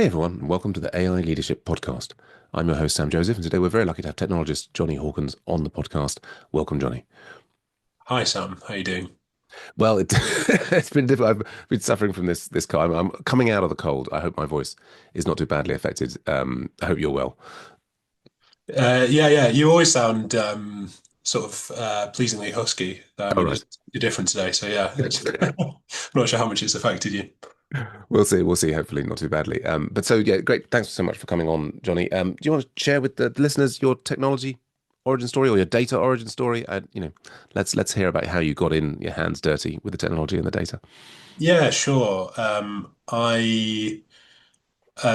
Hey everyone, and welcome to the AI Leadership Podcast. I'm your host, Sam Joseph, and today we're very lucky to have technologist Jonny Hawkins on the podcast. Welcome, Jonny. Hi Sam, how you doing? Well, it's been difficult. I've been suffering from this cold. I'm coming out of the cold. I hope my voice is not too badly affected. I hope you're well. Yeah. You always sound sort of pleasingly husky. All You're right. just you're different today, so yeah. I'm not sure how much it's affected you. We'll see. We'll see. Hopefully, not too badly. But so yeah, great. Thanks so much for coming on, Jonny. Do you want to share with the listeners your technology origin story or your data origin story? Let's hear about how you got in your hands dirty with the technology and the data. Yeah, sure. So I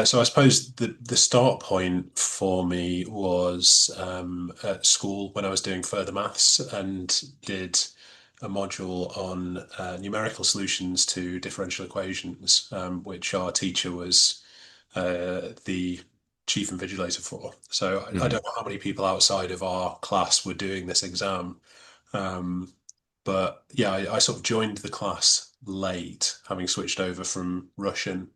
suppose the start point for me was at school when I was doing further maths and did a module on numerical solutions to differential equations, which our teacher was the chief invigilator for. So I Hmm. don't know how many people outside of our class were doing this exam. Um, but yeah, I sort of joined the class late, having switched over from Russian,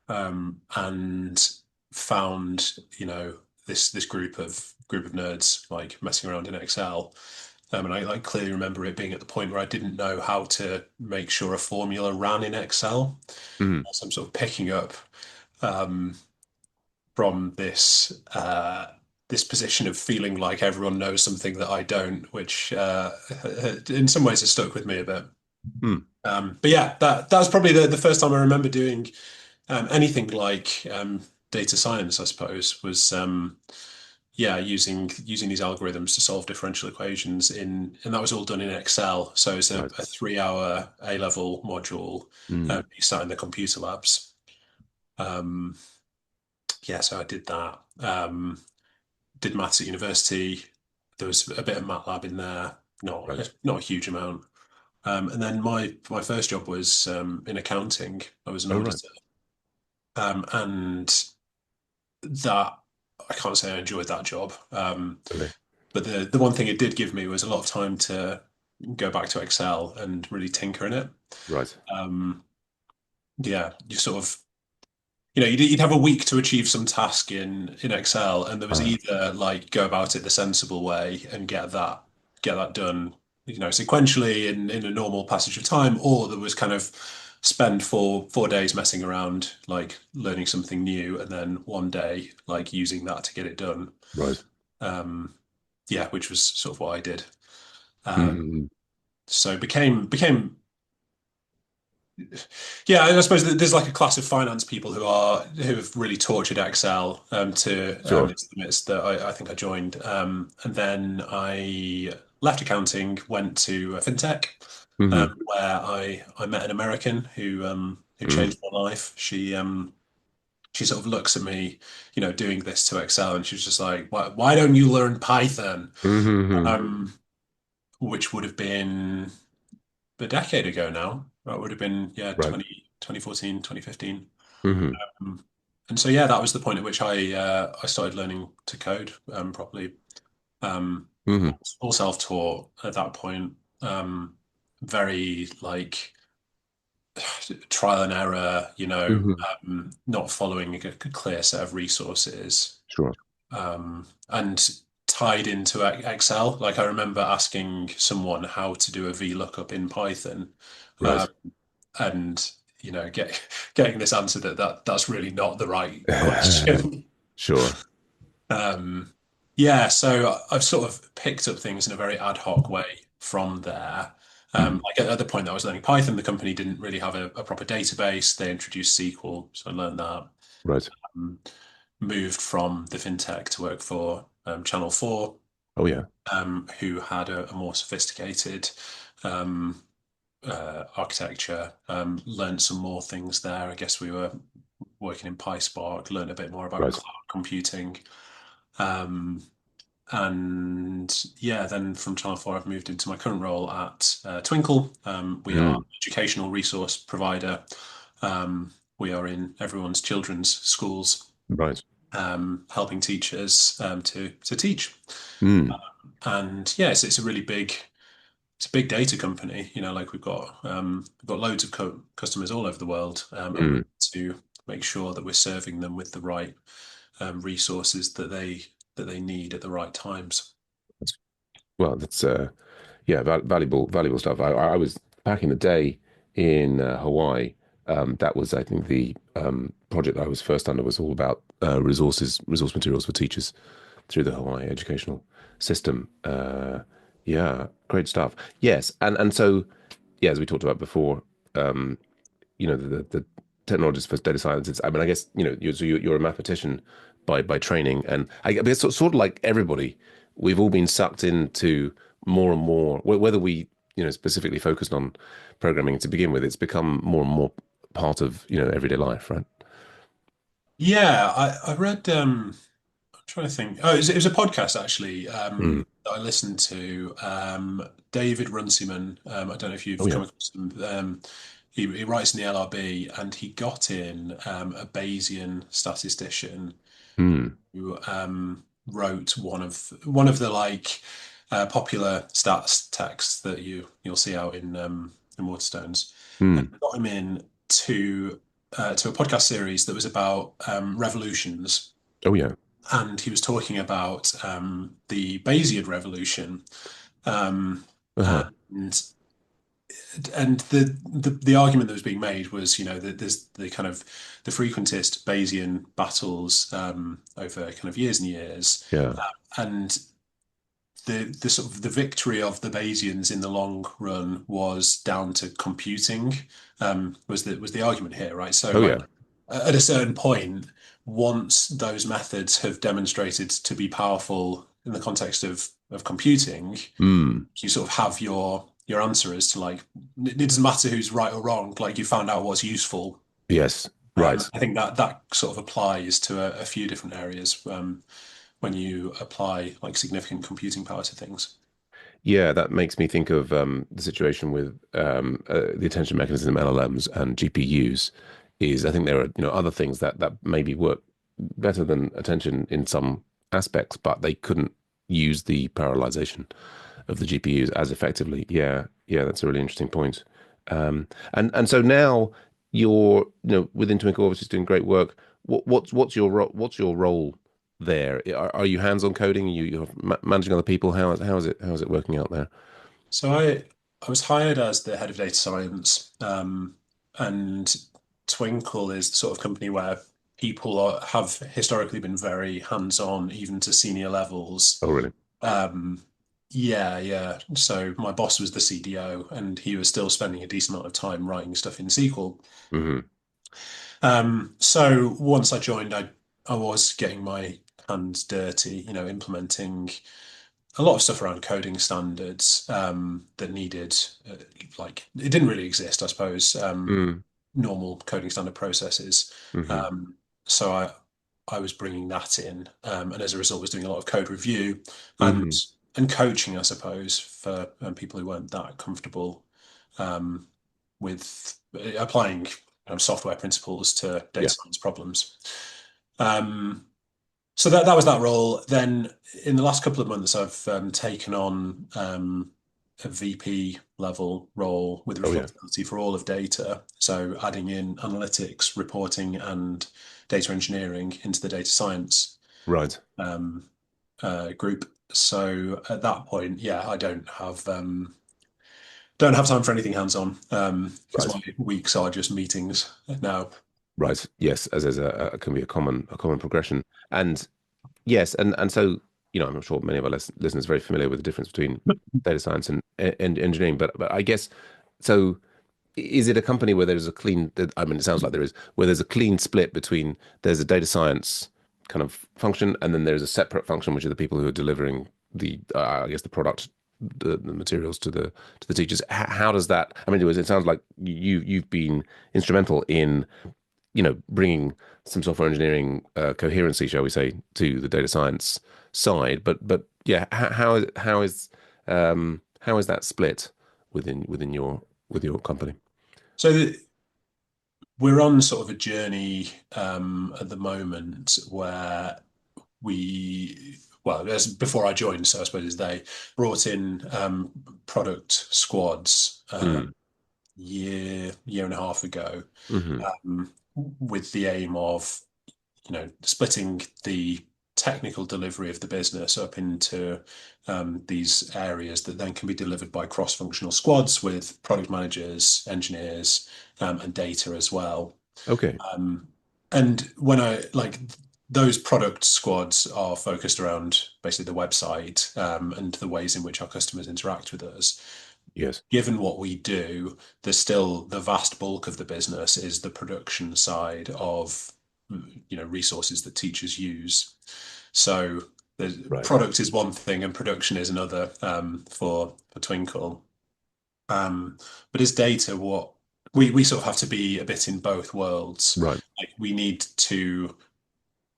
and found, this group of nerds like messing around in Excel. And I like clearly remember it being at the point where I didn't know how to make sure a formula ran in Excel. Hmm. So I'm sort of picking up um, from this position of feeling like everyone knows something that I don't, which in some ways has stuck with me a bit. Hmm. But yeah, that was probably the first time I remember doing anything like data science, I suppose, was yeah, using these algorithms to solve differential equations and that was all done in Excel. So it's a, Right. a 3 hour A level module. Hmm. You start in the computer labs. Um, yeah, so I did that. Did maths at university. There was a bit of MATLAB in there, Right. not a huge amount. And then my first job was in accounting. I was an Oh, right. auditor, and that I can't say I enjoyed that job. Really. But the one thing it did give me was a lot of time to go back to Excel and really tinker in it. Right. Um, yeah, you sort of you'd have a week to achieve some task in Excel, and there was Ah, either like go about it the sensible way and get that done, sequentially in a normal passage of time, or there was kind of spend four days messing around, like learning something new, and then one day like using that to get it done. right. Um, yeah, which was sort of what I did. Um, Mm-hmm. so became yeah, I suppose that there's like a class of finance people who have really tortured Excel to Sure. its limits that I think I joined, and then I left accounting, went to a fintech, Hmm. where I met an American who Mm. changed my life. She sort of looks at me, doing this to Excel, and she's just like, why don't you learn Python? Hmm. Um, which would have been a decade ago now. That would have been, yeah, Right. 2014, 2015. Hmm. And so, yeah, that was the point at which I started learning to code properly. Um, Hmm. all self-taught at that point. Very like trial and error, Hmm. not following a clear set of resources. Sure. And tied into Excel. Like I remember asking someone how to do a VLOOKUP in Python, Right. um, and getting this answer that's really not the right question. Sure. Um, yeah, so I've sort of picked up things in a very ad hoc way from there. Mm. Like at the point that I was learning Python, the company didn't really have a proper database. They introduced SQL, so I learned that. Right. Um, Moved from the fintech to work for Channel 4, Oh, yeah. who had a more sophisticated um, architecture. Learned some more things there. I guess we were working in PySpark, learned a bit more about Right. cloud computing. Um, and yeah, then from Channel 4, I've moved into my current role at Twinkl. We are Mm. an educational resource provider. We are in everyone's children's schools, Right. helping teachers to teach. Mm. And yeah, it's a really big it's a big data company. Like we've got loads of customers all over the world, and we Mm. want to make sure that we're serving them with the right resources that they need at the right times. Well, that's yeah, valuable stuff. I was back in the day in Hawaii. That was, I think, the project that I was first under was all about resource materials for teachers through the Hawaii educational system. Yeah, great stuff. Yes, and so yeah, as we talked about before, um, the technologies for data science. It's, I mean, I guess you're a mathematician by training, and I guess sort of like everybody, we've all been sucked into more and more. Whether we specifically focused on programming to begin with, it's become more and more part of everyday life, right? Yeah, I read. I'm trying to think. Oh, it was a podcast actually Mm. that I listened to. David Runciman. I don't know if Oh you've yeah. come across him. He writes in the LRB, and he got in a Bayesian statistician Mm. who wrote one of the like popular stats texts that you'll see out in Waterstones. And Mm. got him in to a podcast series that was about revolutions, Oh yeah. and he was talking about the Bayesian revolution, um, Uh-huh. and the argument that was being made was, that there's the kind of the frequentist Bayesian battles over kind of years and years, Yeah. and the sort of the victory of the Bayesians in the long run was down to computing, was the argument here, right? So Oh like yeah. at a certain point, once those methods have demonstrated to be powerful in the context of computing, Mm. you sort of have your answer as to like it doesn't matter who's right or wrong, like you found out what's useful. Yes. Right. I think that that sort of applies to a few different areas when you apply like significant computing power to things. Yeah, that makes me think of the situation with the attention mechanism LLMs and GPUs. Is I think there are other things that maybe work better than attention in some aspects, but they couldn't use the parallelization of the GPUs as effectively. Yeah, yeah, that's a really interesting point. And so now you're within Twinkl, obviously doing great work. What's your role there? Are you hands-on coding? You're managing other people? How is it working out there? So I was hired as the head of data science, and Twinkl is the sort of company where have historically been very hands-on, even to senior levels. Oh, really? Um, yeah, yeah. So my boss was the CDO, and he was still spending a decent amount of time writing stuff in SQL. Hmm. So once I joined, I was getting my hands dirty, implementing a lot of stuff around coding standards that needed like it didn't really exist, I suppose. Mm. Normal coding standard processes. Hmm. Um, so I was bringing that in, and as a result, was doing a lot of code review and Hmm. coaching, I suppose, for people who weren't that comfortable um, with applying software principles to data Yeah. science problems. Um, so that was that role. Then in the last couple of months, I've taken on a VP level role with Oh, yeah. responsibility for all of data. So adding in analytics, reporting, and data engineering into the data science Right. um, group. So at that point, yeah, I don't have time for anything hands-on because Right. my weeks are just meetings now. Right. Yes, as is can be a common progression. And yes, and so I'm sure many of our listeners are very familiar with the difference between data science and engineering, but I guess so. Is it a company where there's a clean? I mean, it sounds like there is, where there's a clean split between there's a data science kind of function, and then there's a separate function, which are the people who are delivering the, I guess, the product, the materials to the teachers. How does that? I mean, it sounds like you've been instrumental in bringing some software engineering coherency, shall we say, to the data science side. But yeah, how is that split within your company? So we're on sort of a journey at the moment where well, as before I joined, so I suppose they brought in product squads Mm. year and a half ago. Hmm. with the aim of, splitting the technical delivery of the business up into these areas that then can be delivered by cross-functional squads with product managers, engineers, and data as well. Okay. Um, and when I like those product squads are focused around basically the website and the ways in which our customers interact with us. Yes. Given what we do, there's still the vast bulk of the business is the production side of resources that teachers use. So the Right. product is one thing and production is another for Twinkl. Um, but as data, what we sort of have to be a bit in both worlds. Right. Like we need to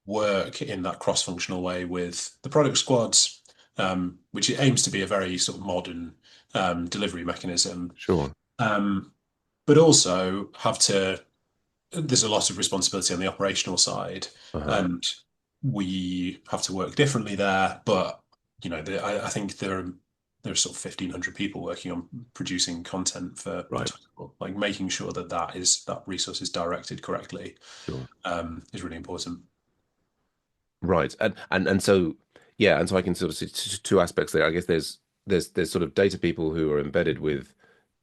work in that cross-functional way with the product squads, which it aims to be a very sort of modern delivery mechanism. Sure. Um, but also have to, there's a lot of responsibility on the operational side, Uh-huh. and we have to work differently there. But I think there's sort of 1,500 people working on producing content for Right. Twinkl. Like making sure that resource is directed correctly Sure. is really important. Right. And so yeah, and so I can sort of see two aspects there. I guess there's sort of data people who are embedded with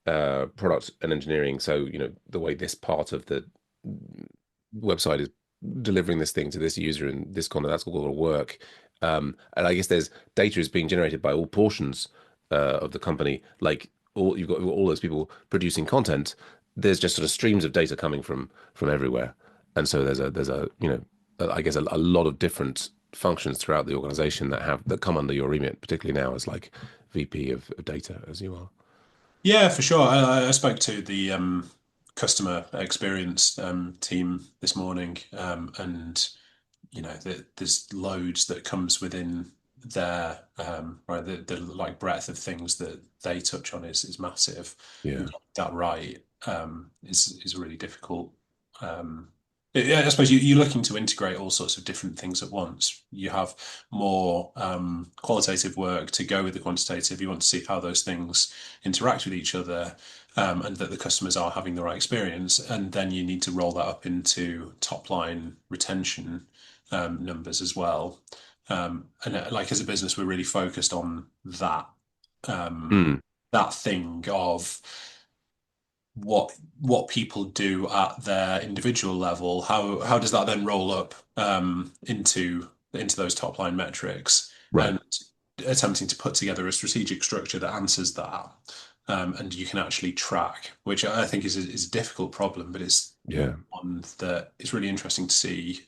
product and engineering. So, the way this part of the website is delivering this thing to this user and this content, that's all going to work. And I guess there's data is being generated by all portions of the company. Like you've got all those people producing content. There's just sort of streams of data coming from everywhere, and so there's a I guess a lot of different functions throughout the organization that come under your remit, particularly now as like VP of data as you are. Yeah, for sure. I spoke to the customer experience team this morning, and there's loads that comes within their right. The like breadth of things that they touch on is massive, and Yeah. getting that right is really difficult. Um, yeah, I suppose you're looking to integrate all sorts of different things at once. You have more qualitative work to go with the quantitative. You want to see how those things interact with each other, and that the customers are having the right experience. And then you need to roll that up into top line retention numbers as well. And like as a business, we're really focused on um, Mm. that thing of what people do at their individual level. How does that then roll up into those top line metrics, Right. and attempting to put together a strategic structure that answers that. And you can actually track, which I think is a difficult problem, but it's Yeah. one that is really interesting to see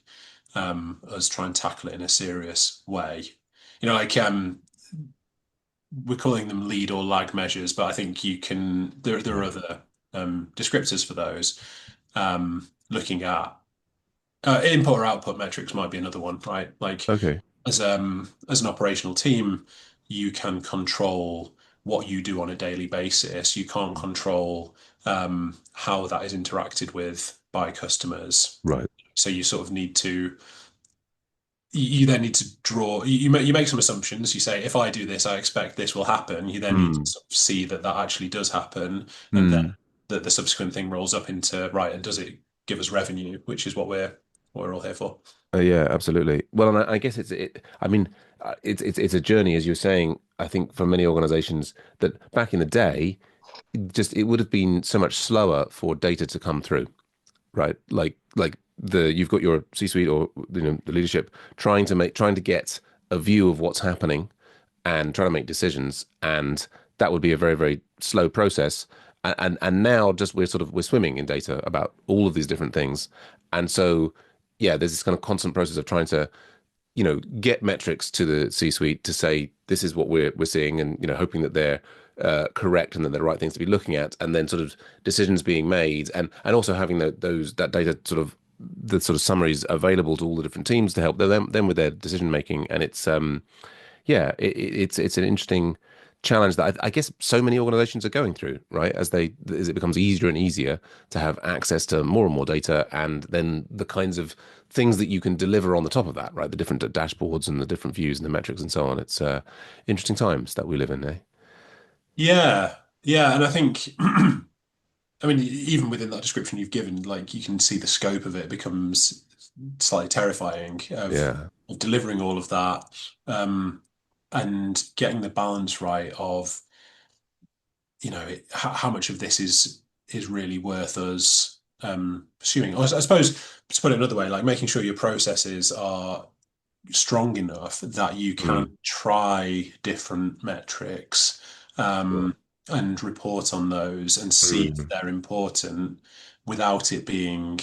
us try and tackle it in a serious way. Like we're calling them lead or lag measures, but I think there are Yeah. other descriptors for those. Looking at input or output metrics might be another one, right? Like Okay. as an operational team, you can control what you do on a daily basis. You can't control how that is interacted with by customers. Right. So you sort of need to you then need to draw you make some assumptions. You say, if I do this, I expect this will happen. You then need to Mm. sort of see that that actually does happen, and then Mm. the subsequent thing rolls up into right, and does it give us revenue, which is what we're all here for. Yeah, absolutely. Well, and I guess I mean, it's a journey, as you're saying. I think for many organizations that back in the day, it would have been so much slower for data to come through, right? Like you've got your C-suite or the leadership trying to get a view of what's happening and trying to make decisions, and that would be a very, very slow process. And now just we're swimming in data about all of these different things, and so yeah, there's this kind of constant process of trying to get metrics to the C-suite to say this is what we're seeing, and hoping that they're correct and that they're the right things to be looking at, and then sort of decisions being made, and also having that data sort of the sort of summaries available to all the different teams to help them with their decision making. And yeah, it's an interesting challenge that I guess so many organizations are going through, right? As it becomes easier and easier to have access to more and more data, and then the kinds of things that you can deliver on the top of that, right? The different dashboards and the different views and the metrics and so on. It's interesting times that we live in, eh? Yeah, yeah, and I think I mean, even within that description you've given, like you can see the scope of it becomes slightly terrifying Yeah. of delivering all of that, um, and getting the balance right of, how much of this is really worth us pursuing. I suppose, to put it another way, like making sure your processes are strong enough that you can Mm, try different metrics, sure. and report on those and see if Mm, they're important without it being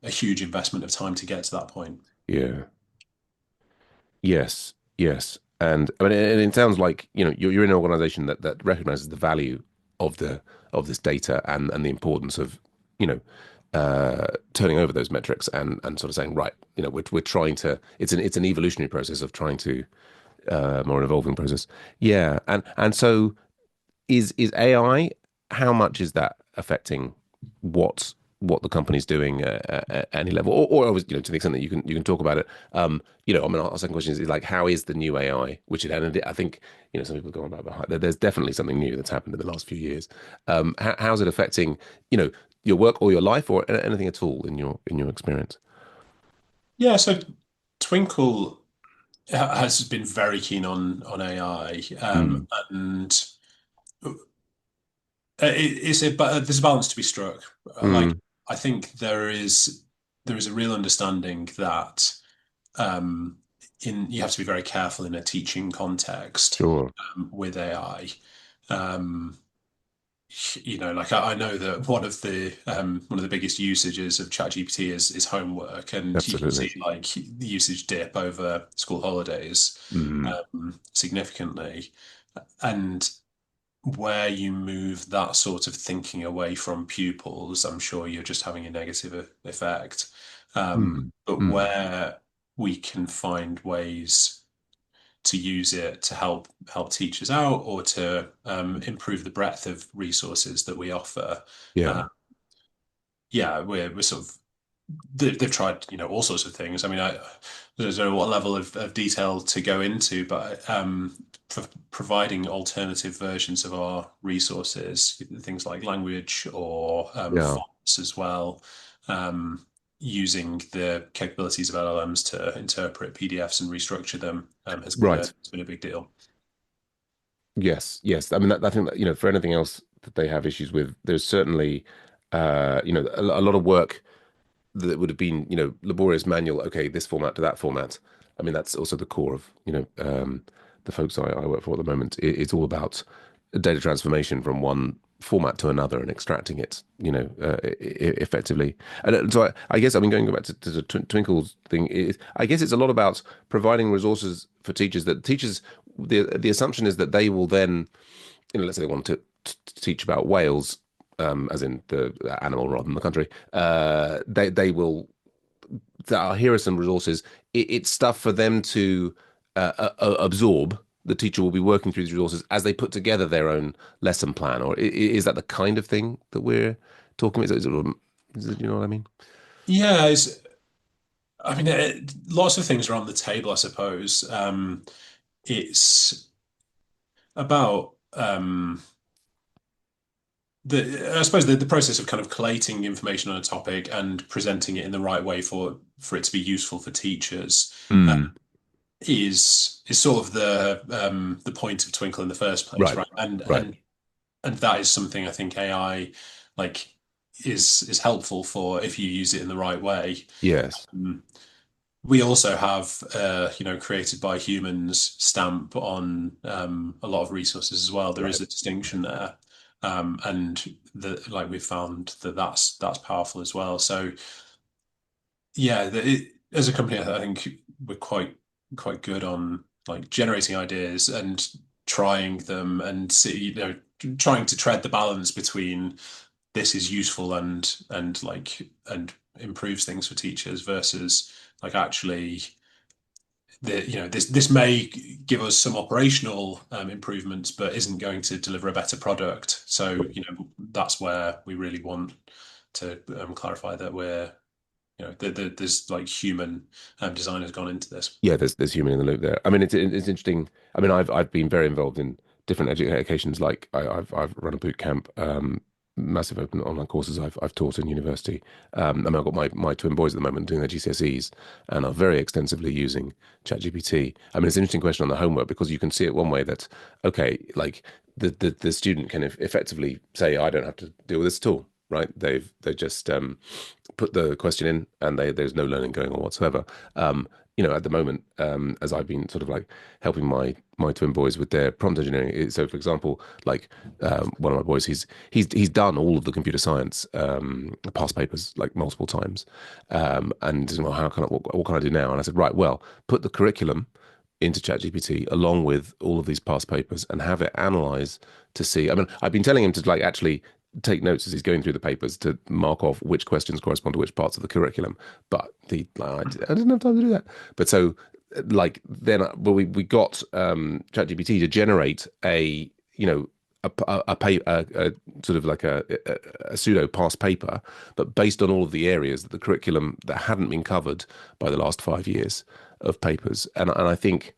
a huge investment of time to get to that point. yeah. Yes. Yes. And I mean, and it sounds like, you're in an organization that recognizes the value of this data and the importance of, you know, turning over those metrics and sort of saying, right, we're trying to, it's an evolutionary process of trying to, more an evolving process. Yeah. And so is AI, how much is that affecting what what the company's doing at any level, or to the extent that you can talk about it. I mean, our second question is like, how is the new AI? I think some people go on about there's definitely something new that's happened in the last few years. How's it affecting your work or your life or anything at all in your experience? Yeah, so Twinkl has been very keen on AI, Mm, and but there's a balance to be struck. Like, mm, I think there is a real understanding that, in you have to be very careful in a teaching context, sure. with AI. Um, like I know that one of the biggest usages of ChatGPT is homework, and you can Absolutely. see like the usage dip over school holidays, Mm, significantly. And where you move that sort of thinking away from pupils, I'm sure you're just having a negative effect. mm, But mm, where we can find ways to use it to help teachers out, or to improve the breadth of resources that we offer. Uh, yeah. yeah, we're sort of they've tried, all sorts of things. I mean, I don't know what level of detail to go into, but for providing alternative versions of our resources, things like language or Yeah. fonts as well, using the capabilities of LLMs to interpret PDFs and restructure them, Right. has been a big deal. Yes, yes. I mean, I think that, for anything else that they have issues with, there's certainly, a lot of work that would have been, laborious manual. Okay, this format to that format. I mean, that's also the core of, the folks I work for at the moment. It's all about data transformation from one format to another and extracting it, effectively. And so I guess, I mean, going back to the Twinkle's thing, I guess it's a lot about providing resources for teachers that teachers, the assumption is that they will then, let's say they want to teach about whales, as in the animal rather than the country. They will, here are some resources. It's stuff for them to absorb. The teacher will be working through these resources as they put together their own lesson plan, or is that the kind of thing that we're talking about? You know what I mean? Yeah, I mean, lots of things are on the table, I suppose. It's about, I suppose the process of kind of collating information on a topic and presenting it in the right way for it to be useful for teachers, uh, Mm, is sort of the point of Twinkl in the first place, right, right? And right. and and that is something I think AI, like, is helpful for if you use it in the right way. Yes, Um, we also have, created by humans stamp on a lot of resources as well. There is right. a distinction there, and like we've found that's powerful as well. So yeah, as a company, I think we're quite good on like generating ideas and trying them, and trying to tread the balance between this is useful and improves things for teachers versus like actually this may give us some operational improvements, but isn't going to deliver a better product. So that's where we really want to clarify that there's like human design has gone into this. Yeah, there's human in the loop there. I mean, it's interesting. I mean, I've been very involved in different educations. Like I've run a boot camp, massive open online courses I've taught in university. I mean, I've got my twin boys at the moment doing their GCSEs and are very extensively using ChatGPT. I mean, it's an interesting question on the homework because you can see it one way that, okay, like the student can effectively say, I don't have to deal with this at all, right? They just put the question in and there's no learning going on whatsoever. At the moment, as I've been sort of like helping my twin boys with their prompt engineering. So, for example, like one of my boys, he's done all of the computer science past papers like multiple times, and well, how can what can I do now? And I said, right, well, put the curriculum into ChatGPT along with all of these past papers and have it analyze to see. I mean, I've been telling him to like actually take notes as he's going through the papers to mark off which questions correspond to which parts of the curriculum. But I didn't have time to do that. But so like then well, we got ChatGPT to generate a a sort of like a pseudo past paper, but based on all of the areas that the curriculum that hadn't been covered by the last 5 years of papers. And I think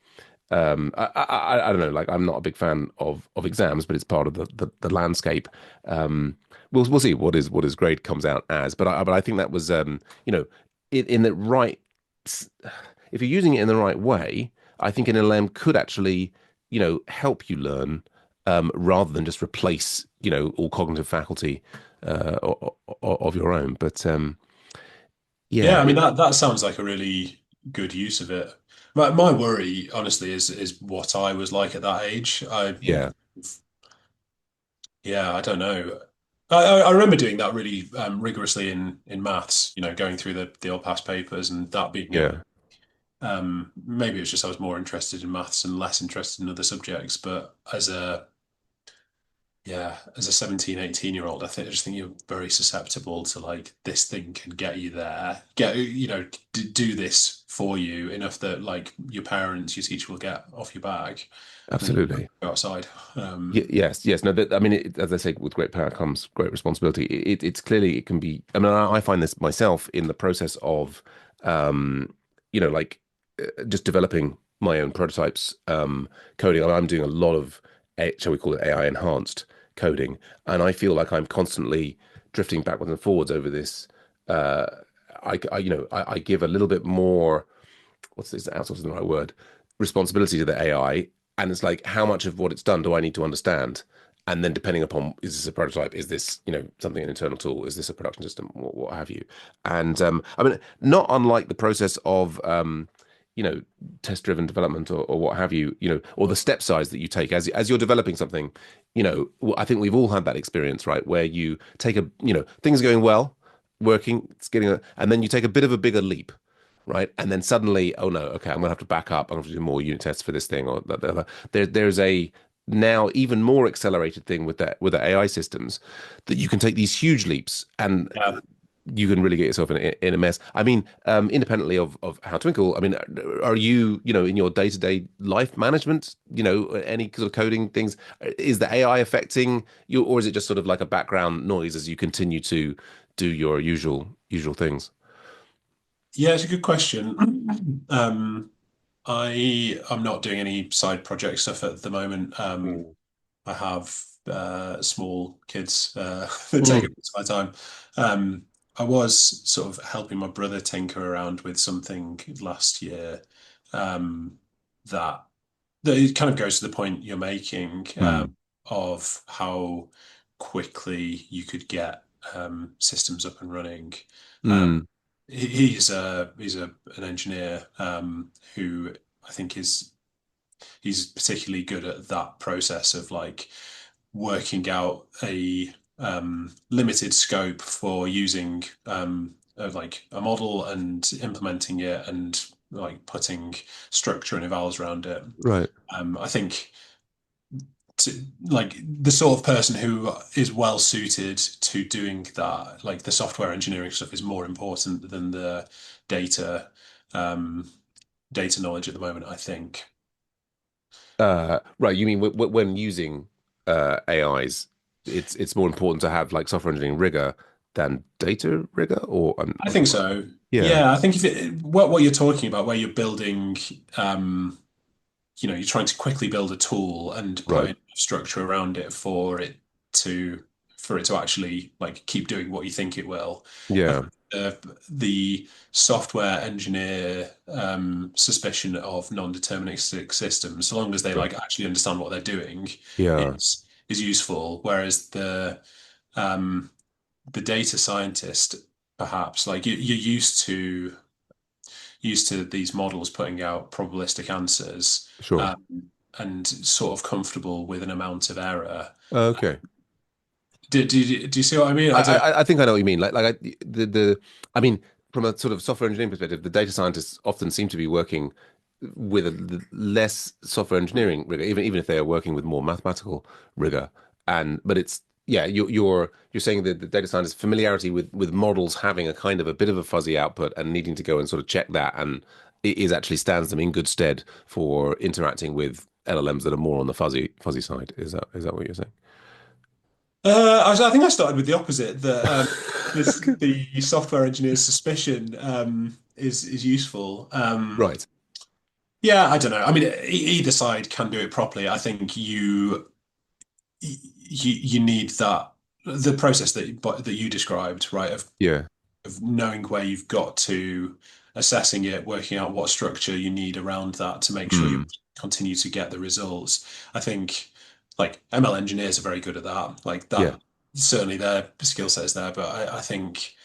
I don't know, like I'm not a big fan of exams, but it's part of the landscape. We'll see what his grade comes out as, but I think that was in the right if you're using it in the right way, I think an LM could actually help you learn rather than just replace all cognitive faculty of your own. But Yeah, yeah, I mean that sounds like a really good use of it. My worry, honestly, is what I was like at that age. yeah, Yeah, I don't know. I remember doing that really rigorously in maths. Going through the old past papers and that being it. yeah, Maybe it was just I was more interested in maths and less interested in other subjects. But as a 17, 18-year-old, I just think you're very susceptible to like this thing can get you there, do this for you enough that like your parents, your teacher will get off your back and then you absolutely. go outside. Yes, yes. No, I mean, as I say, with great power comes great responsibility. It's clearly it can be. I mean, I find this myself in the process of, like just developing my own prototypes, coding. I'm doing a lot of, shall we call it AI enhanced coding, and I feel like I'm constantly drifting backwards and forwards over this. Uh, I give a little bit more what's this outsourcing the right word responsibility to the AI, and it's like how much of what it's done do I need to understand, and then depending upon is this a prototype, is this something an internal tool, is this a production system, what have you, and I mean not unlike the process of you know test driven development or what have you, or the step size that you take as you're developing something. I think we've all had that experience, right, where you take things are going well, working, it's getting and then you take a bit of a bigger leap, right? And then suddenly, oh no, okay, I'm gonna have to back up. I'm gonna have to do more unit tests for this thing or that. There's a now even more accelerated thing with the AI systems that you can take these huge leaps and Yeah. you can really get yourself in a mess. I mean, independently of how Twinkl, I mean, are you, in your day-to-day life management, any sort of coding things, is the AI affecting you, or is it just sort of like a background noise as you continue to do your usual things? Yeah, it's a good question. I'm not doing any side project stuff at the moment. Mm. I have small kids that take up Mm. my time. Um, I was sort of helping my brother tinker around with something last year um, that that it kind of goes to the point you're making Mm. of how quickly you could get systems up and running. Um, Mm. he's an engineer who I think he's particularly good at that process of like working out a limited scope for using like a model and implementing it and like putting structure and evals around it. Right. I think like the sort of person who is well suited to doing that, like the software engineering stuff, is more important than the data um, data knowledge at the moment, I think. Right. You mean when using AIs, it's more important to have like software engineering rigor than data rigor, or I think so. yeah, Yeah, I think if what you're talking about, where you're building, you're trying to quickly build a tool and put right. in structure around it for it to for it to actually like keep doing what you think it will. I Yeah. think the software engineer suspicion of non-deterministic systems, so long as they Sure. like actually understand what they're doing, Yeah. is useful. Whereas um, the data scientist, perhaps like you're used to these models putting out probabilistic answers, Sure. and sort of comfortable with an amount of error. Okay. Do you see what I mean? I, I don't know. I think I know what you mean. I mean, from a sort of software engineering perspective, the data scientists often seem to be working with a less software engineering rigor, even if they are working with more mathematical rigor. And but it's yeah, you're saying that the data scientist familiarity with models having a kind of a bit of a fuzzy output and needing to go and sort of check that, and it is actually stands them in good stead for interacting with LLMs that are more on the fuzzy side. Is that what you're saying? I think I started with the opposite. That this Okay. the software engineer's suspicion is useful. Right. Yeah, I don't know. I mean, either side can do it properly. I think you need that the process that you described, right? Yeah. Of knowing where you've got to, assessing it, working out what structure you need around that to make sure you Hmm. continue to get the results. I think like ML engineers are very good at that. Like Yeah. that, certainly their skill set is there, but I think,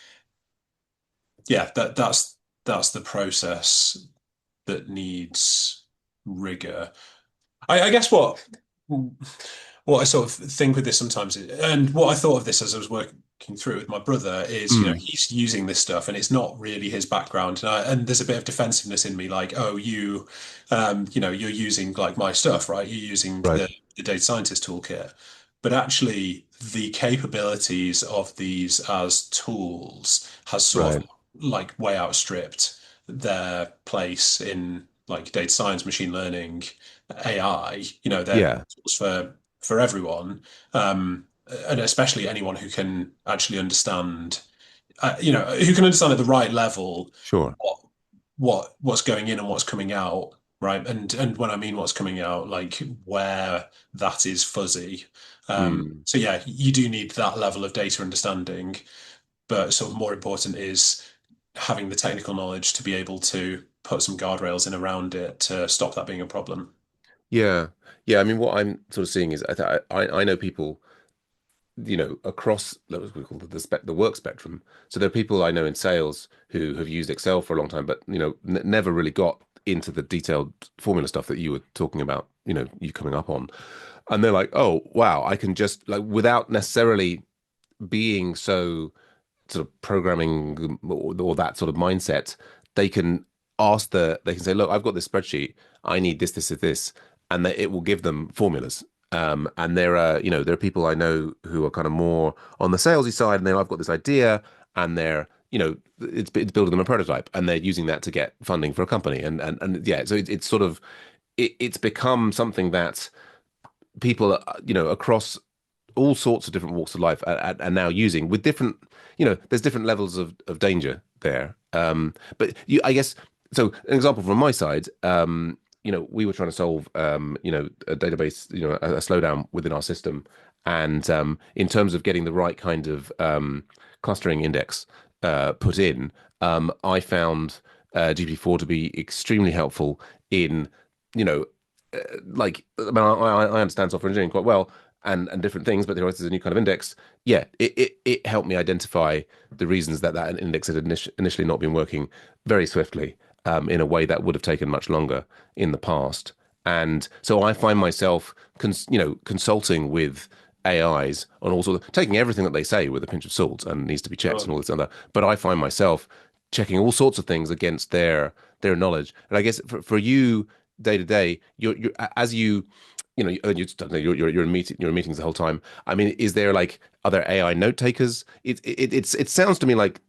yeah, that's the process that needs rigor. I guess what I sort of think with this sometimes, and what I thought of this as I was working through it with my brother is, Mm. he's using this stuff and it's not really his background, and there's a bit of defensiveness in me, like, oh, you're using like my stuff, right? You're using Right. the data scientist toolkit, but actually the capabilities of these as tools has sort of Right. like way outstripped their place in like data science, machine learning, AI. They're Yeah. tools for everyone, and especially anyone who can actually understand, who can understand at the right level Sure. what what's going in and what's coming out, right? And when I mean what's coming out, like where that is fuzzy. Mm. So yeah, you do need that level of data understanding, but sort of more important is having the technical knowledge to be able to put some guardrails in around it to stop that being a problem. Yeah. Yeah. I mean, what I'm sort of seeing is I know people, across what we call the work spectrum. So there are people I know in sales who have used Excel for a long time, but n never really got into the detailed formula stuff that you were talking about, you coming up on. And they're like, oh, wow, I can just like without necessarily being so sort of programming or that sort of mindset, they can say, look, I've got this spreadsheet. I need this, and it will give them formulas. And there are people I know who are kind of more on the salesy side, and I've got this idea, and it's building them a prototype, and they're using that to get funding for a company, and yeah, so it's sort of it's become something that people, across all sorts of different walks of life are now using with different, there's different levels of danger there. But I guess, so an example from my side, we were trying to solve, a database, a slowdown within our system. And in terms of getting the right kind of clustering index put in, I found GPT-4 to be extremely helpful in, you know, like I mean, I understand software engineering quite well and different things, but there is a new kind of index. Yeah, it helped me identify the reasons that index had initially not been working very swiftly, in a way that would have taken much longer in the past. And so I find myself consulting with AIs on all sorts taking everything that they say with a pinch of salt and needs to be checked and Sure. all this other. But I find myself checking all sorts of things against their knowledge. And I guess for you day to day, you're as you're in meetings the whole time. I mean, is there like other AI note takers? It sounds to me like,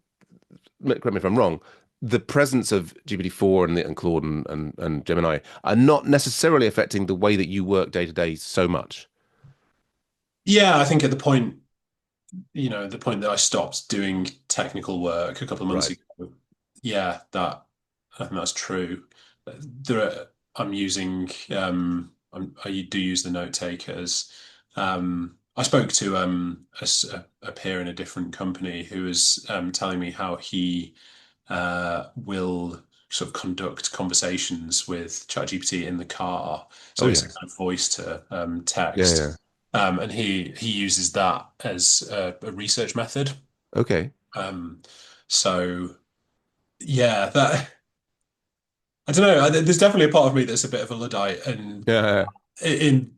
correct me if I'm wrong, the presence of GPT-4 and Claude and Gemini are not necessarily affecting the way that you work day to day so much. Yeah, I think at the point that I stopped doing technical work a couple of months Right. ago, yeah, I think that's true. There are, I'm using I do use the note takers. I spoke to a peer in a different company who was telling me how he will sort of conduct conversations with ChatGPT in the car. Oh So it's a yes. kind of voice to Yeah, text. yeah. And he uses that as a research method. Okay. Um, so yeah, that I don't know. There's definitely a part of me that's a bit of a Luddite, and Yeah. when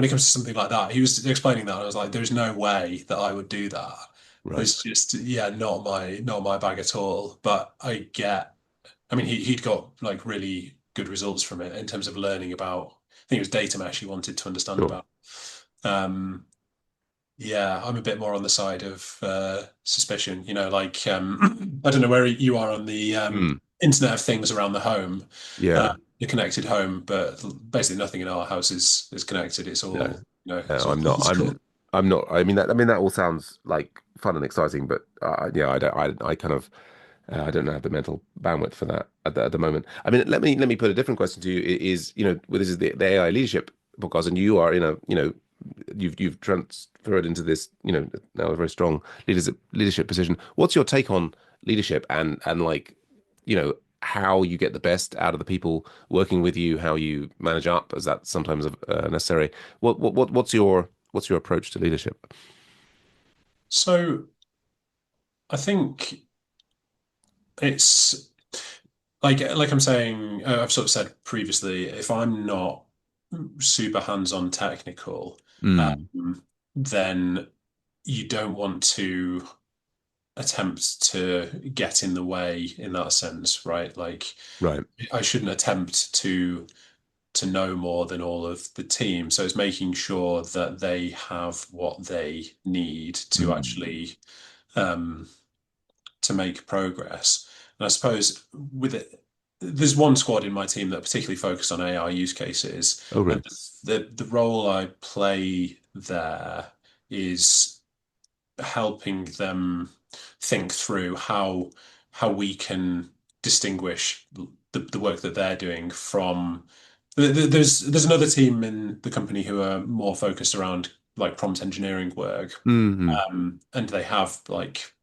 it comes to something like that, he was explaining that, and I was like, "There's no way that I would do that." Right. It's just, yeah, not my bag at all. But I get, I mean, he'd got like really good results from it in terms of learning about. I think it was data mesh he wanted to understand Sure. about. Um, yeah, I'm a bit more on the side of suspicion. Like I don't know where you are on the Hmm. Internet of Things around the home, Yeah. the connected home, but basically nothing in our house is connected. It's No. all it's No, all I'm not. physical. I'm not. I mean that all sounds like fun and exciting, but yeah, I don't. I kind of. I don't have the mental bandwidth for that at the moment. I mean, let me put a different question to you. Is well, this is the AI leadership podcast, and you are in a you've transferred into this now a very strong leadership position. What's your take on leadership and like how you get the best out of the people working with you, how you manage up, as that sometimes necessary. What's your approach to leadership? So I think it's like I'm saying, I've sort of said previously, if I'm not super hands-on technical, Mm, um, then you don't want to attempt to get in the way in that sense, right? Like right. I shouldn't attempt to know more than all of the team. So it's making sure that they have what they need to Mm. actually um, to make progress. And I suppose with it, there's one squad in my team that particularly focus on AI use cases, Oh, and really? the role I play there is helping them think through how we can distinguish the work that they're doing from there's another team in the company who are more focused around like prompt engineering work, Hmm. and they have like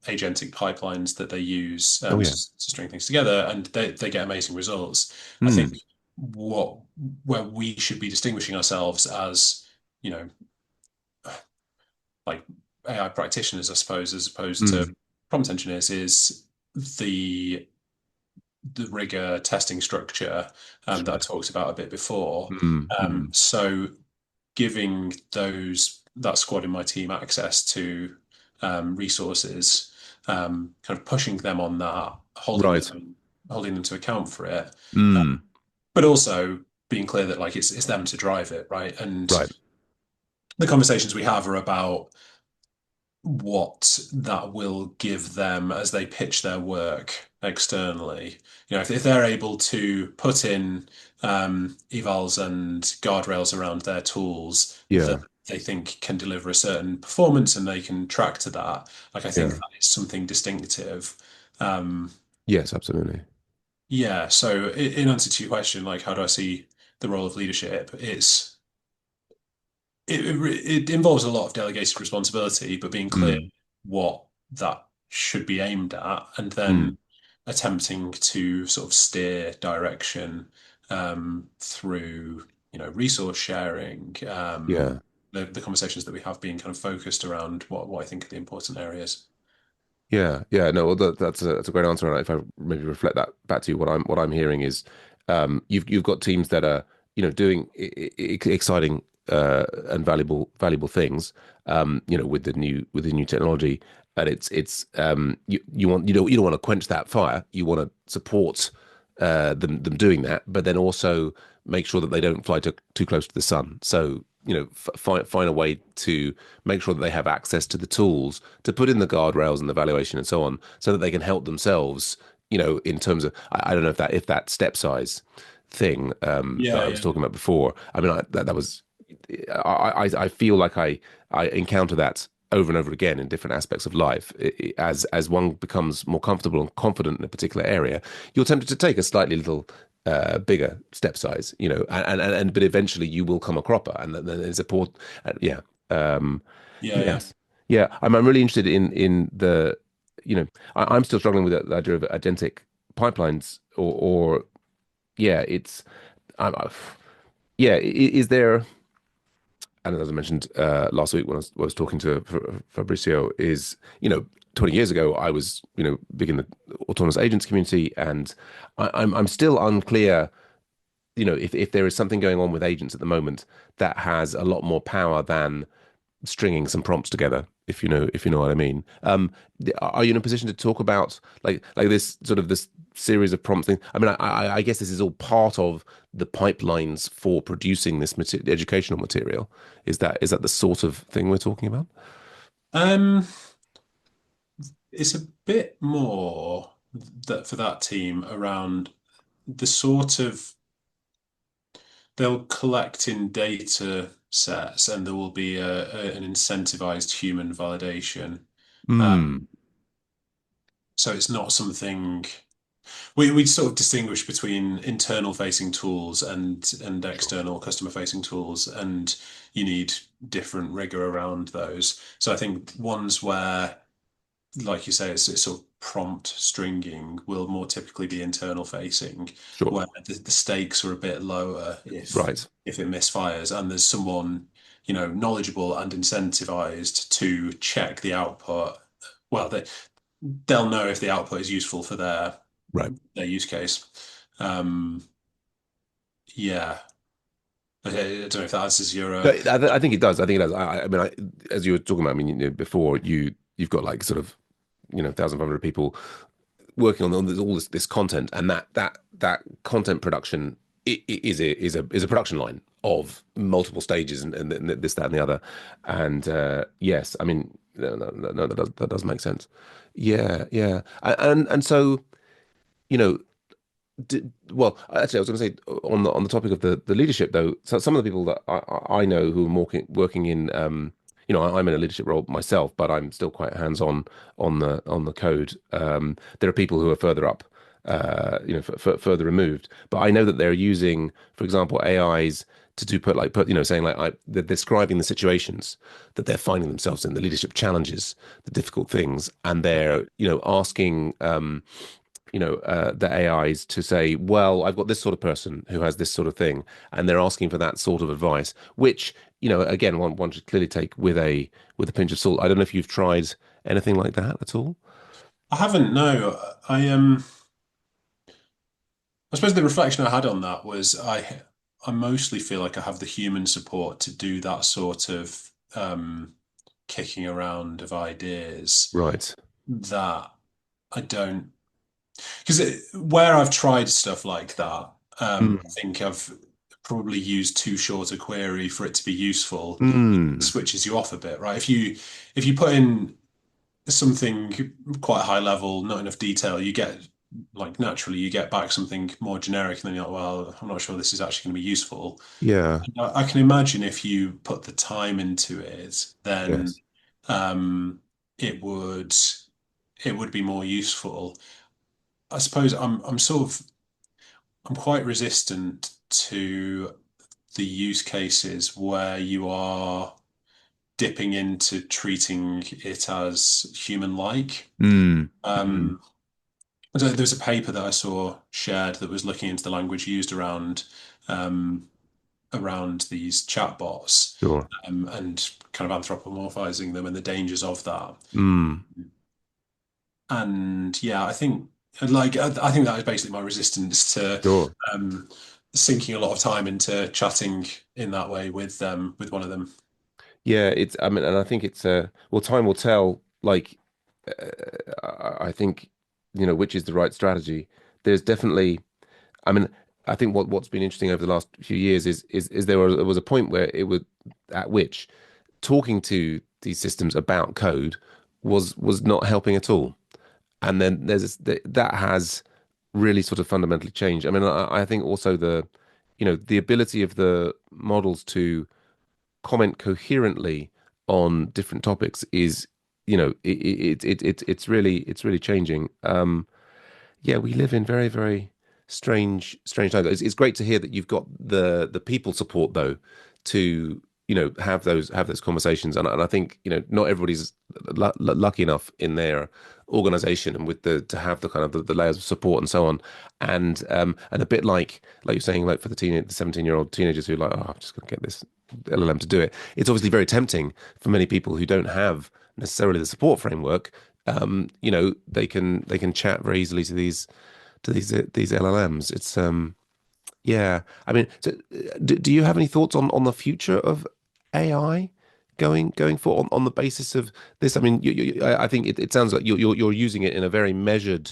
agentic pipelines that they use Oh, yeah. to string things together, and they get amazing results. I think Mm. what where we should be distinguishing ourselves as you know like AI practitioners, I suppose, as opposed to Mm. prompt engineers, is the the rigor testing structure that I Sure. talked about a bit before. Mm. Mm. So giving that squad in my team access to resources, kind of pushing them on that, Right. holding them to account for it, Mm. but also being clear that like it's them to drive it, right? And Right. the conversations we have are about what that will give them as they pitch their work externally. If they're able to put in evals and guardrails around their tools that Yeah. they think can deliver a certain performance and they can track to that, like I think Yeah. that is something distinctive. Um, Yes, absolutely. yeah, so in answer to your question, like how do I see the role of leadership? It involves a lot of delegated responsibility, but being clear Mm. what that should be aimed at, and Mm. then attempting to sort of steer direction through, resource sharing, Yeah. the conversations that we have being kind of focused around what I think are the important areas. Yeah, yeah, no, well, that's a great answer. And if I maybe reflect that back to you, what I'm hearing is, you've got teams that are doing exciting and valuable things, with the new technology, and you don't want to quench that fire. You want to support them doing that, but then also make sure that they don't fly too close to the sun. So find a way to make sure that they have access to the tools to put in the guardrails and the valuation and so on, so that they can help themselves. In terms of I don't know if that step size thing that Yeah, I was yeah. talking about before. I mean, that was I feel like I encounter that over and over again in different aspects of life. As one becomes more comfortable and confident in a particular area, you're tempted to take a slightly little bigger step size, and but eventually you will come a cropper, and then there's a port. Yeah. Yeah, yeah. Yes. Yeah. I'm really interested in the, you know, I'm still struggling with the idea of agentic pipelines or yeah, it's, yeah, is there, and as I mentioned last week when I was talking to Fabricio, is, 20 years ago, I was, big in the autonomous agents community, and I'm still unclear, if there is something going on with agents at the moment that has a lot more power than stringing some prompts together, if you know what I mean. Are you in a position to talk about like this sort of this series of prompts thing? I mean, I guess this is all part of the pipelines for producing this educational material. Is that the sort of thing we're talking about? Um, it's a bit more that for that team around the sort of they'll collect in data sets and there will be an incentivized human validation. Uh, Hmm. so it's not something we sort of distinguish between internal facing tools and Sure. external customer facing tools, and you need different rigor around those. So I think ones where, like you say, it's sort of prompt stringing will more typically be internal facing, Sure. where the stakes are a bit lower Right. if it misfires, and there's someone, knowledgeable and incentivized to check the output. Well, they'll know if the output is useful for Right. their use case. Um, yeah, I don't know if that answers your. No, I think it does. I think it does. I mean, as you were talking about, I mean, before you've got like sort of 1,500 people working on all this content, and that content production is a production line of multiple stages and this, that, and the other. And yes, I mean, no, that does make sense. Yeah, yeah, and so you know well, actually, I was going to say on the topic of the leadership though. So some of the people that I know who are working in I'm in a leadership role myself, but I'm still quite hands-on on the code. There are people who are further up, further removed, but I know that they're using, for example, AIs to saying like they're describing the situations that they're finding themselves in, the leadership challenges, the difficult things, and they're asking. The AIs to say, well, I've got this sort of person who has this sort of thing, and they're asking for that sort of advice, which, again, one should clearly take with a pinch of salt. I don't know if you've tried anything like that at all. I haven't. No, I suppose the reflection I had on that was I mostly feel like I have the human support to do that sort of kicking around of ideas Right. that I don't. Because where I've tried stuff like that, I Mm. think I've probably used too short a query for it to be useful. It Mm. switches you off a bit, right? If you put in something quite high level, not enough detail, you get like naturally you get back something more generic, and then you're like, well, I'm not sure this is actually going to be useful. Yeah. I can imagine if you put the time into it, then Yes. um, it would it would be more useful. I suppose I'm quite resistant to the use cases where you are dipping into treating it as human-like. Mm. Mm. Um, there's a paper that I saw shared that was looking into the language used um, around these chatbots Sure. and kind of anthropomorphizing them and the dangers of that. Mm. And yeah, I think that is basically my resistance to Sure. um, sinking a lot of time into chatting in that way with one of them. Yeah, I mean, and I think it's well, time will tell. Like, I think, which is the right strategy. There's definitely, I mean, I think what's been interesting over the last few years is there was a point where it was at which talking to these systems about code was not helping at all, and then that has really sort of fundamentally changed. I mean, I think also the ability of the models to comment coherently on different topics is, it's really changing. Yeah, we live in very, very strange times. It's great to hear that you've got the people support though to have those conversations. And I think not everybody's lucky enough in their organization and with the to have the kind of the layers of support and so on. And a bit like you're saying, like for the 17-year-old teenagers who are like, oh, I'm just going to get this LLM to do it. It's obviously very tempting for many people who don't have necessarily the support framework. They can chat very easily to these LLMs. It's Yeah. I mean, so, do you have any thoughts on the future of AI going forward on the basis of this? I mean, I think it sounds like you're using it in a very measured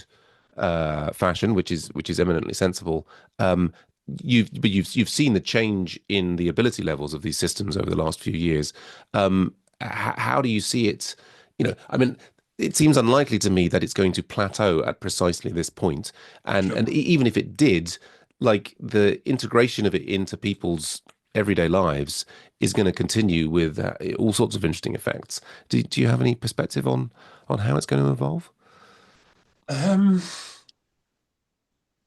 fashion, which is eminently sensible. Um, but you've seen the change in the ability levels of these systems over the last few years. How do you see it? I mean, it seems unlikely to me that it's going to plateau at precisely this point. And Sure. and even if it did, like the integration of it into people's everyday lives is going to continue with all sorts of interesting effects. Do you have any perspective on how it's going to evolve? Um,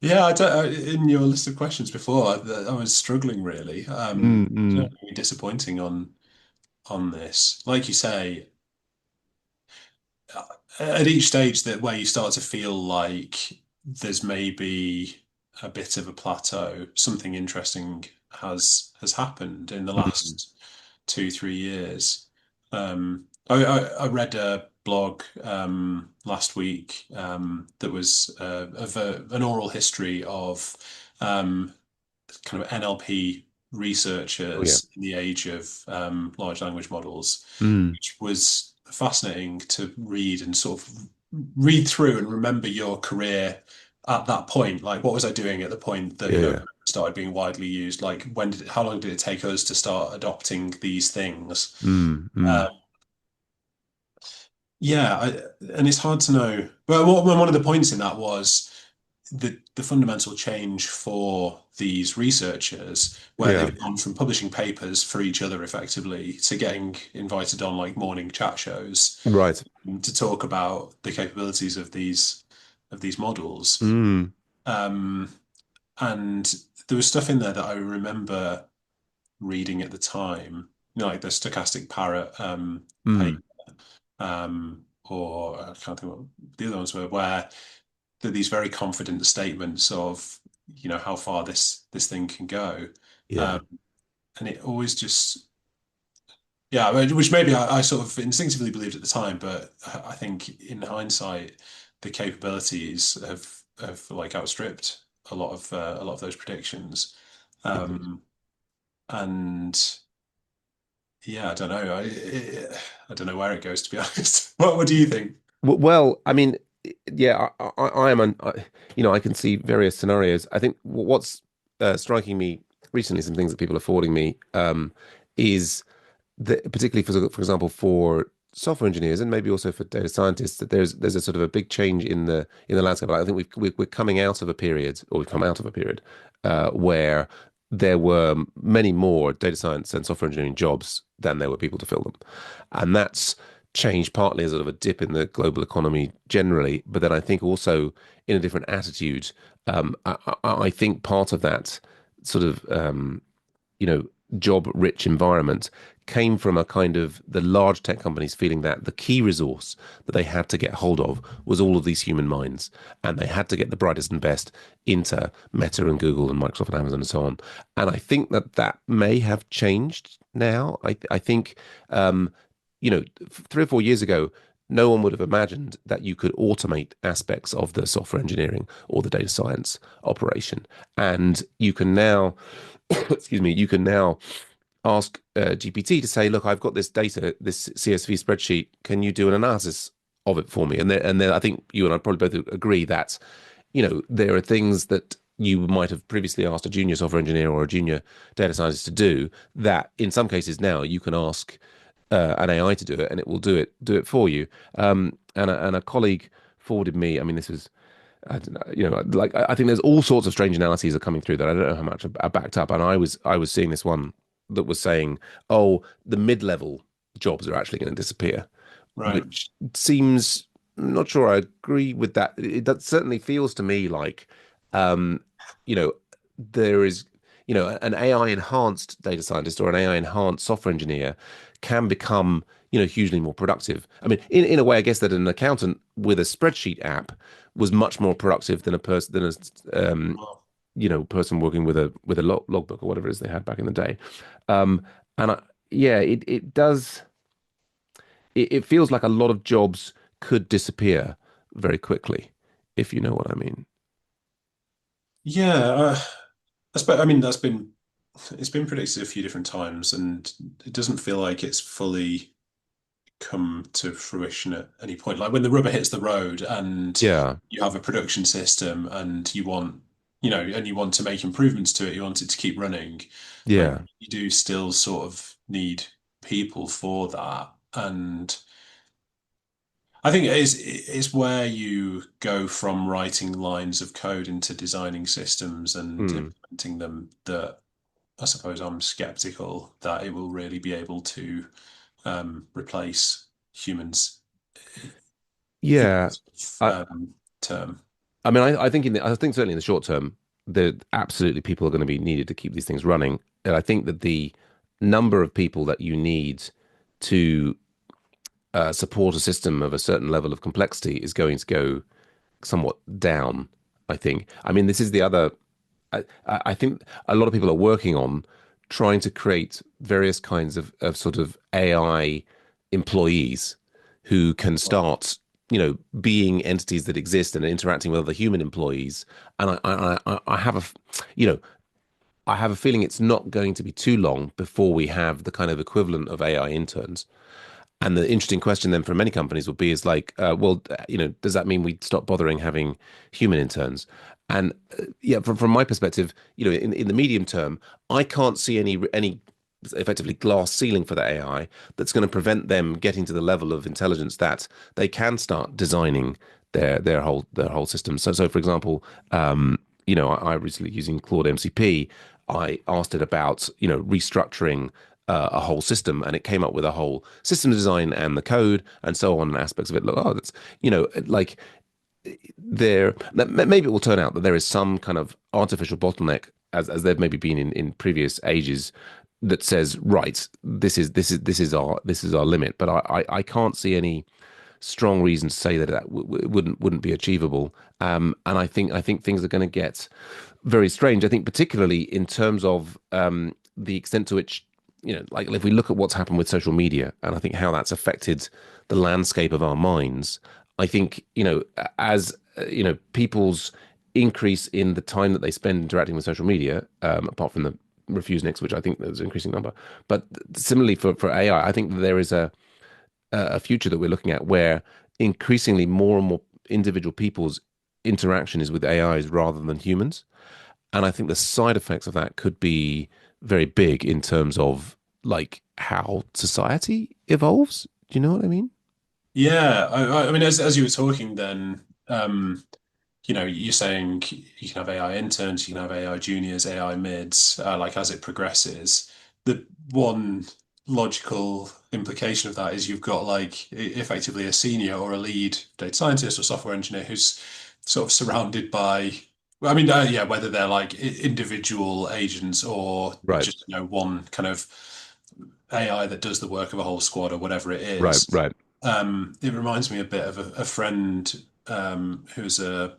yeah, in your list of questions before, I was struggling really. Mm, Really disappointing on this. Like you say, at each stage that where you start to feel like there's maybe a bit of a plateau, something interesting has happened in the mm. last 2, 3 years. I read a blog last week that was of an oral history of um, kind of NLP Oh yeah. researchers in the age of large language models, Mm, which was fascinating to read and sort of read through and remember your career at that point. Like, what was I doing at the point that, yeah, yeah. started being widely used? Like, how long did it take us to start adopting these things? Mm, mm. Yeah, and it's hard to know. But one of the points in that was the fundamental change for these researchers, where Yeah. they've gone from publishing papers for each other effectively to getting invited on like morning chat shows Right. to talk about the capabilities of these models. Mm, Um, and there was stuff in there that I remember reading at the time, like the stochastic parrot paper, mm. or I can't think what the other ones were, where these very confident statements of how far this thing can go, Yeah. um, and it always just yeah, which maybe I sort of instinctively believed at the time, but I think in hindsight the capabilities have like outstripped a lot of those predictions, Indeed. um, and yeah, I don't know, I don't know where it goes to be honest. What do you think? Well, I mean, yeah, I am I can see various scenarios. I think what's striking me recently, some things that people are forwarding me, is that particularly for example, for software engineers and maybe also for data scientists, that there's a sort of a big change in the landscape. I think we're coming out of a period, or we've come out of a period, where there were many more data science and software engineering jobs than there were people to fill them, and that's changed partly as sort of a dip in the global economy generally, but then I think also in a different attitude. I think part of that sort of you know, job rich environment came from a kind of the large tech companies feeling that the key resource that they had to get hold of was all of these human minds, and they had to get the brightest and best into Meta and Google and Microsoft and Amazon and so on. And I think that may have changed now. I think, 3 or 4 years ago, no one would have imagined that you could automate aspects of the software engineering or the data science operation. And you can now, excuse me, you can now ask GPT to say, look, I've got this data, this CSV spreadsheet. Can you do an analysis of it for me? And then I think you and I probably both agree that, there are things that you might have previously asked a junior software engineer or a junior data scientist to do that in some cases now you can ask an AI to do it and it will do it for you. And a colleague forwarded me, I mean, this was I don't know, like I think there's all sorts of strange analyses are coming through that I don't know how much are backed up. And I was seeing this one that was saying, oh, the mid-level jobs are actually going to disappear, Right. which seems I'm not sure I agree with that. That certainly feels to me like, um, you know, there is. an AI enhanced data scientist or an AI enhanced software engineer can become, hugely more productive. I mean, in a way, I guess that an accountant with a spreadsheet app was much more productive than a person than person working with a logbook or whatever it is they had back in the day. Um, and yeah, it does. It feels like a lot of jobs could disappear very quickly, if you know what I mean. Yeah, I mean it's been predicted a few different times, and it doesn't feel like it's fully come to fruition at any point. Like when the rubber hits the road and Yeah, you have a production system and you want to make improvements to it, you want it to keep running. Like yeah, you do still sort of need people for that. And I think it's where you go from writing lines of code into designing systems and mm. implementing them that I suppose I'm skeptical that it will really be able to replace humans in Yeah. this I, term. I mean, I think certainly in the short term, the absolutely people are going to be needed to keep these things running. And I think that the number of people that you need to support a system of a certain level of complexity is going to go somewhat down, I think. I mean, this is the other. I think a lot of people are working on trying to create various kinds of sort of AI employees who can start, being entities that exist and interacting with other human employees. And I have you know, I have a feeling it's not going to be too long before we have the kind of equivalent of AI interns. And the interesting question then for many companies would be is like, does that mean we stop bothering having human interns? And yeah, from my perspective, in the medium term, I can't see any effectively glass ceiling for the AI that's going to prevent them getting to the level of intelligence that they can start designing their whole system. So for example, I recently using Claude MCP, I asked it about restructuring a whole system, and it came up with a whole system design and the code and so on and aspects of it. Look, oh, that's like maybe it will turn out that there is some kind of artificial bottleneck, as there maybe been in previous ages, that says, right, this is our limit. But I can't see any strong reason to say that wouldn't be achievable. And I think things are going to get very strange. I think particularly in terms of the extent to which, like if we look at what's happened with social media, and I think how that's affected the landscape of our minds. I think as people's increase in the time that they spend interacting with social media, apart from the refuse nicks, which I think there's an increasing number, but similarly for AI, I think that there is a future that we're looking at where increasingly more and more individual people's interaction is with AIs rather than humans. And I think the side effects of that could be very big in terms of like how society evolves. Do you know what I mean? Yeah, I mean, as you were talking, then you're saying you can have AI interns, you can have AI juniors, AI mids, like as it progresses. The one logical implication of that is you've got like effectively a senior or a lead data scientist or software engineer who's sort of surrounded by, well, I mean, yeah, whether they're like individual agents or Right, just one kind of AI that does the work of a whole squad or whatever it right, is. right. It reminds me a bit of a friend who's a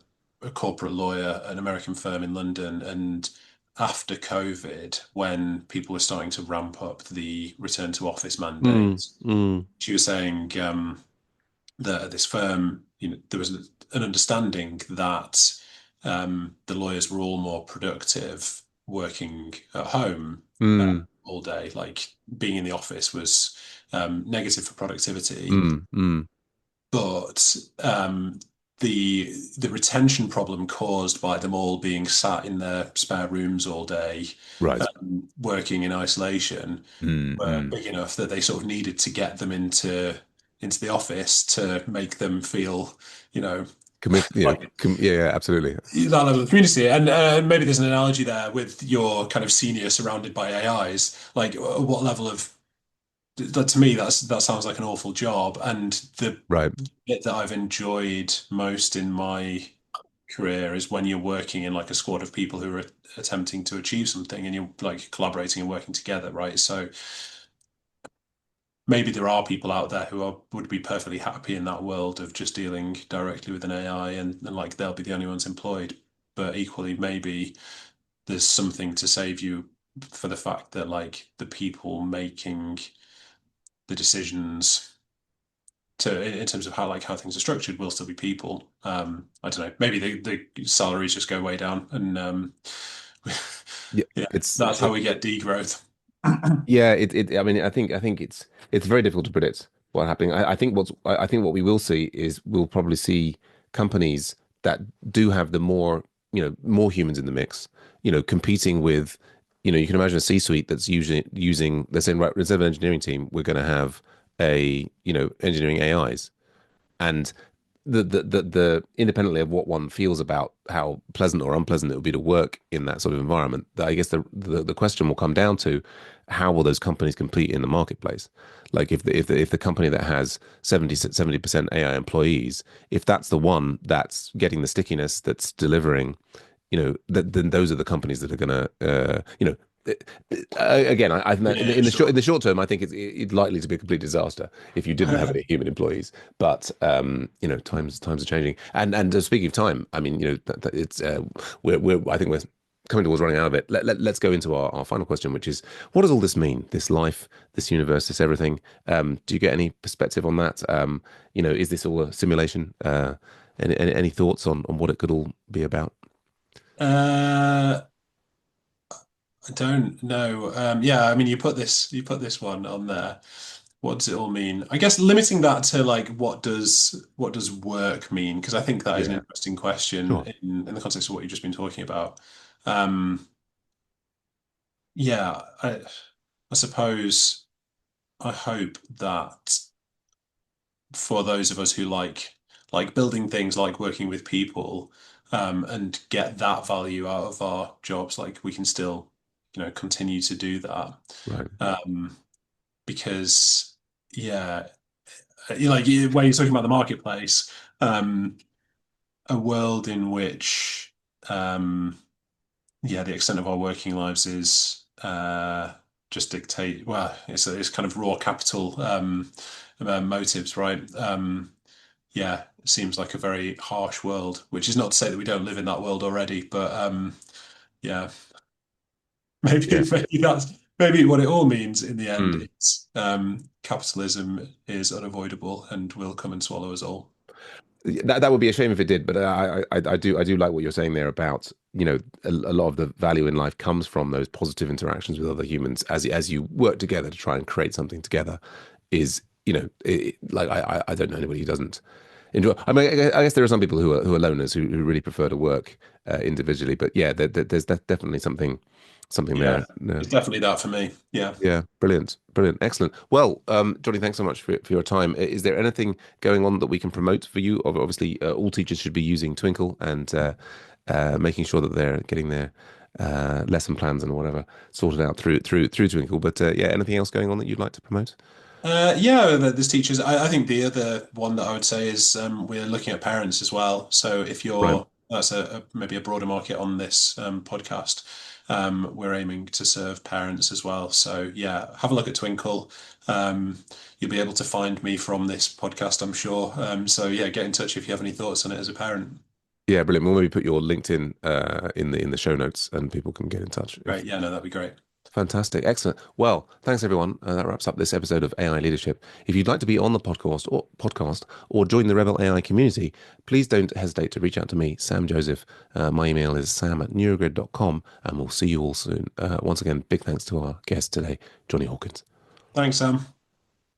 corporate lawyer at an American firm in London. And after COVID, when people were starting to ramp up the return to office Mm, mandate, mm, she was saying that at this firm, there was an understanding that the lawyers were all more productive working at home mm, all day. Like being in the office was negative for productivity, mm, mm. but the retention problem caused by them all being sat in their spare rooms all day, Right. working in isolation, Mm, were mm. big enough that they sort of needed to get them into the office to make them feel, you know, like Yeah, yeah, absolutely. that level of community. And maybe there's an analogy there with your kind of senior surrounded by AIs. Like, what level of that to me, that sounds like an awful job. And the Right. bit that I've enjoyed most in my career is when you're working in like a squad of people who are attempting to achieve something and you're like collaborating and working together, right? So maybe there are people out there who would be perfectly happy in that world of just dealing directly with an AI and like they'll be the only ones employed. But equally, maybe there's something to save you for the fact that like the people making the decisions to in terms of how things are structured will still be people. I don't know. Maybe the salaries just go way down, and Yeah, yeah, it's that's how we get degrowth. yeah. I mean, I think it's very difficult to predict what's happening. I think what we will see is we'll probably see companies that do have the more more humans in the mix, competing with, you can imagine a C-suite that's using they're saying, right, instead of an engineering team, we're going to have a engineering AIs. And the independently of what one feels about how pleasant or unpleasant it would be to work in that sort of environment, I guess the question will come down to how will those companies compete in the marketplace? Like if the company that has 70% AI employees, if that's the one that's getting the stickiness, that's delivering, then those are the companies that are going to, again, I think that Yeah, in sure. the short term, I think it's likely to be a complete disaster if you didn't have any human employees. But times are changing. And speaking of time, I mean, it's we're I think we're coming towards running out of it. Let's go into our final question, which is, what does all this mean? This life, this universe, this everything. Do you get any perspective on that? Is this all a simulation? Any thoughts on what it could all be about? Uh, I don't know. Yeah, I mean, you put this one on there. What does it all mean? I guess limiting that to like what does work mean? Because I think that is an Yeah, interesting question sure. in the context of what you've just been talking about. Um, yeah, I suppose I hope that for those of us who like building things, like working with people, and get that value out of our jobs, like we can still, continue to do that. Right. Um, because yeah, when you're talking about the marketplace, um, a world in which yeah, the extent of our working lives is just dictate. Well, it's kind of raw capital motives, right? Yeah, it seems like a very harsh world, which is not to say that we don't live in that world already, but yeah, maybe Yeah. maybe what it all means in the end Mm. is capitalism is unavoidable and will come and swallow us all. That would be a shame if it did, but I do like what you're saying there about a lot of the value in life comes from those positive interactions with other humans as you work together to try and create something together. Is like I don't know anybody who doesn't enjoy. I mean, I guess there are some people who are loners who really prefer to work individually, but yeah, there's definitely something Yeah, there. Yeah. it's definitely that for me. Yeah. Yeah, brilliant, brilliant, excellent. Well, Johnny, thanks so much for your time. Is there anything going on that we can promote for you? Obviously, all teachers should be using Twinkl and making sure that they're getting their lesson plans and whatever sorted out through Twinkl. But yeah, anything else going on that you'd like to promote? Yeah, there's teachers. I think the other one that I would say is we're looking at parents as well. So if Right. that's maybe a broader market on this podcast. We're aiming to serve parents as well. So yeah, have a look at Twinkl. You'll be able to find me from this podcast, I'm sure. So yeah, get in touch if you have any thoughts on it as a parent. Yeah, brilliant. We'll maybe put your LinkedIn in the show notes and people can get in touch if. Great. Yeah, no, that'd be great. Fantastic. Excellent. Well, thanks everyone. That wraps up this episode of AI Leadership. If you'd like to be on the podcast or join the Rebel AI community, please don't hesitate to reach out to me, Sam Joseph. My email is sam@neurogrid.com, and we'll see you all soon. Once again, big thanks to our guest today, Jonny Hawkins. Thanks, Sam.